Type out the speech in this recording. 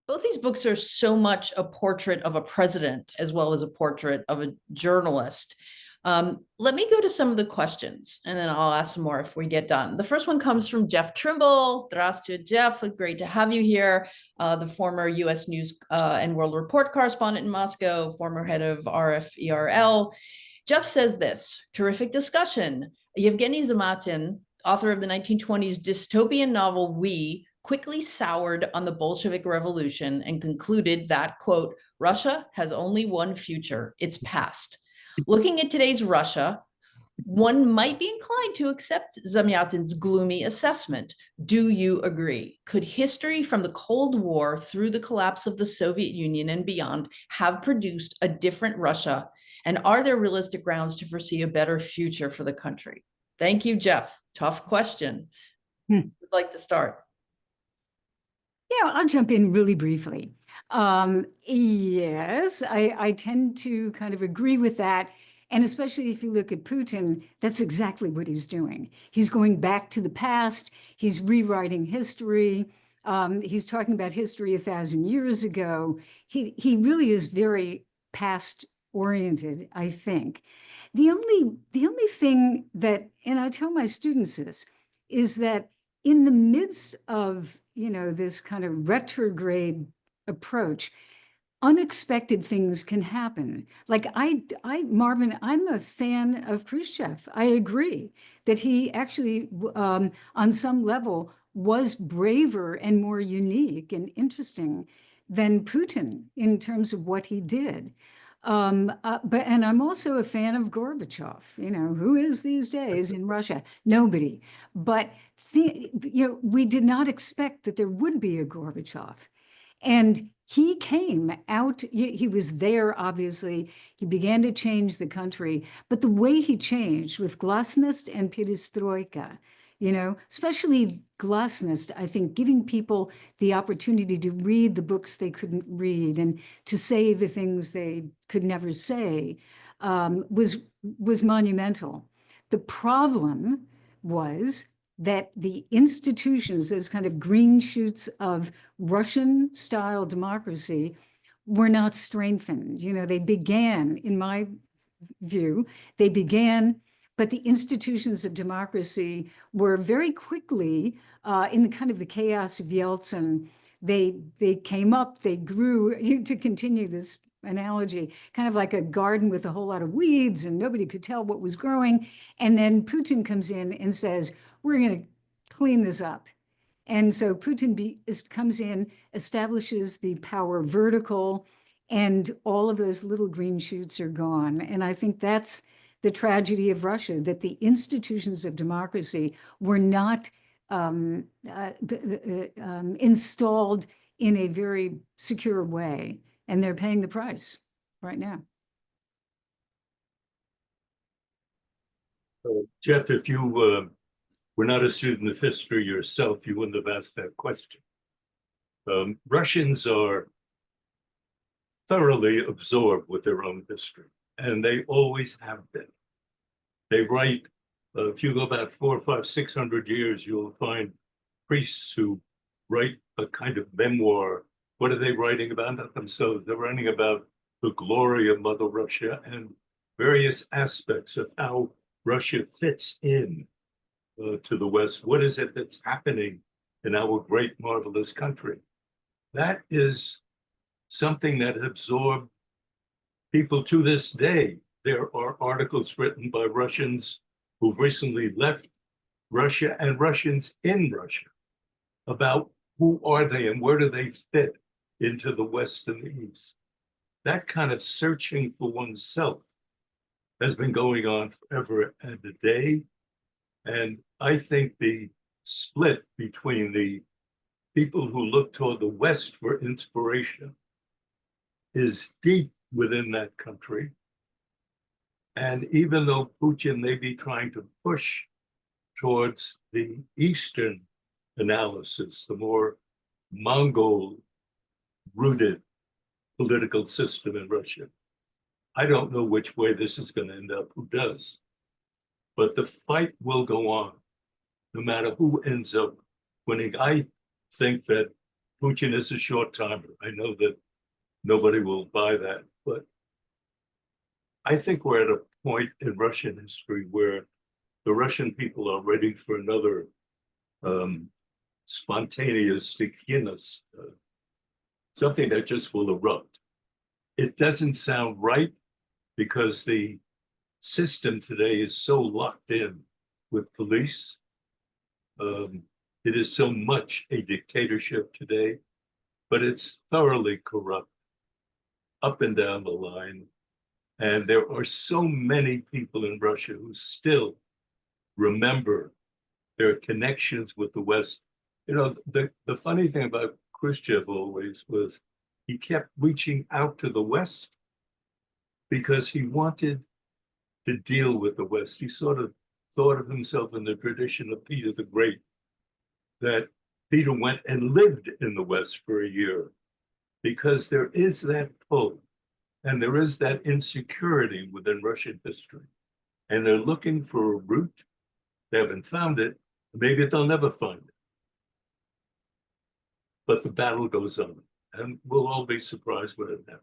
Both these books are so much a portrait of a president as well as a portrait of a journalist. Let me go to some of the questions and then I'll ask some more if we get done. The first one comes from Jeff Trimble. Здравствуйте, Jeff. Great to have you here. The former US News and World Report correspondent in Moscow, former head of RFERL. Jeff says this: terrific discussion. Yevgeny Zamatin, author of the 1920s dystopian novel We, quickly soured on the Bolshevik Revolution and concluded that, quote, Russia has only one future, its past. Looking at today's Russia, one might be inclined to accept Zamyatin's gloomy assessment. Do you agree? Could history from the Cold War through the collapse of the Soviet Union and beyond have produced a different Russia? And are there realistic grounds to foresee a better future for the country? Thank you, Jeff. Tough question. Would like to start. Yeah, I'll jump in really briefly. Yes, I tend to kind of agree with that. And especially if you look at Putin, that's exactly what he's doing. He's going back to the past. He's rewriting history. He's talking about history 1,000 years ago. He really is very past oriented, I think. The only thing that, and I tell my students this, is that in the midst of, this kind of retrograde approach, unexpected things can happen. Like Marvin, I'm a fan of Khrushchev. I agree that he actually, on some level, was braver and more unique and interesting than Putin in terms of what he did. And I'm also a fan of Gorbachev, who is these days in Russia? Nobody. But, we did not expect that there would be a Gorbachev. And he came out, he was there, obviously. He began to change the country. But the way he changed with glasnost and perestroika, especially glasnost, I think giving people the opportunity to read the books they couldn't read and to say the things they could never say was monumental. The problem was that the institutions, those kind of green shoots of Russian-style democracy, were not strengthened. They began, in my view, but the institutions of democracy were very quickly, in the kind of the chaos of Yeltsin, they came up, they grew, to continue this analogy, kind of like a garden with a whole lot of weeds and nobody could tell what was growing. And then Putin comes in and says, we're going to clean this up. And so Putin comes in, establishes the power vertical, and all of those little green shoots are gone. And I think that's the tragedy of Russia, that the institutions of democracy were not installed in a very secure way, and they're paying the price right now. Jeff, if you were not a student of history yourself, you wouldn't have asked that question. Russians are thoroughly absorbed with their own history, and they always have been. They write, if you go back 400, 500, 600 years, you'll find priests who write a kind of memoir. What are they writing about? Not themselves. They're writing about the glory of Mother Russia and various aspects of how Russia fits in to the West. What is it that's happening in our great, marvelous country? That is something that absorbed people to this day. There are articles written by Russians who've recently left Russia and Russians in Russia about who are they and where do they fit into the West and the East. That kind of searching for oneself has been going on forever and a day. And I think the split between the people who look toward the West for inspiration is deep within that country. And even though Putin may be trying to push towards the Eastern analysis, the more Mongol-rooted political system in Russia, I don't know which way this is going to end up, who does. But the fight will go on, no matter who ends up winning. I think that Putin is a short timer. I know that nobody will buy that, but I think we're at a point in Russian history where the Russian people are ready for another spontaneous stickiness, something that just will erupt. It doesn't sound right because the system today is so locked in with police. It is so much a dictatorship today, but it's thoroughly corrupt up and down the line. And there are so many people in Russia who still remember their connections with the West. You know, the funny thing about Khrushchev always was he kept reaching out to the West because he wanted to deal with the West. He sort of thought of himself in the tradition of Peter the Great, that Peter went and lived in the West for a year, because there is that pull and there is that insecurity within Russian history. And they're looking for a route. They haven't found it. Maybe they'll never find it. But the battle goes on, and we'll all be surprised when it happens.